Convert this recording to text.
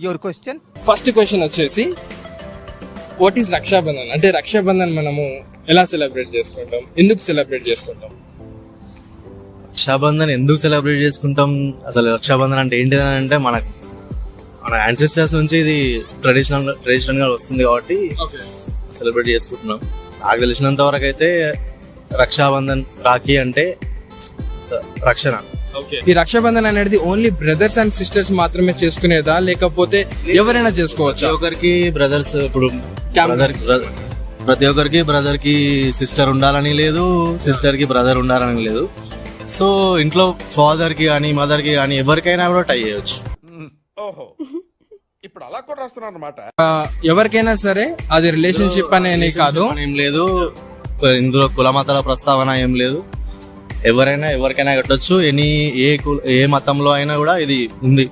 Your question. First question వచ్చేసి what is Rakshabandhan? అంటే రక్షాబంధన్ మనము ఎలా సెలబ్రేట్ చేసుకుంటాం, ఎందుకు సెలబ్రేట్ చేసుకుంటాం? రక్షాబంధన్ ఎందుకు సెలబ్రేట్ చేసుకుంటాం? అసలు రక్షాబంధన్ అంటే ఏంటిదని అంటే మన యాన్సెస్టర్స్ నుంచి ఇది ట్రెడిషనల్ గా వస్తుంది కాబట్టి సెలబ్రేట్ చేసుకుంటున్నాం. నాకు తెలిసినంత వరకు అయితే రక్షాబంధన్, రాఖీ అంటే రక్షణ. ఈ రక్షాబంధన్ అనేది ఓన్లీ బ్రదర్స్ అండ్ సిస్టర్స్ మాత్రమే చేసుకునేదా, లేకపోతే ఎవరైనా చేసుకోవచ్చా? ప్రతి ఒక్కరికి బ్రదర్స్, ఇప్పుడు ప్రతి ఒక్కరికి బ్రదర్ కి సిస్టర్ ఉండాలని లేదు, సిస్టర్ కి బ్రదర్ ఉండాలని లేదు. సో ఇంట్లో ఫాదర్ కి కానీ మదర్ కి కానీ ఎవరికైనా కూడా టై చేయొచ్చు. ఇప్పుడు అలా కూడా రాస్తున్నారు అన్నమాట. ఎవరికైనా సరే అది రిలేషన్షిప్ అనేది కాదు, ఏం లేదు ఇందులో కుల మతాల ప్రస్తావన ఏం లేదు. ఎవరైనా ఎవరికైనా కట్టొచ్చు. ఏ మతంలో అయినా కూడా ఇది ఉంది.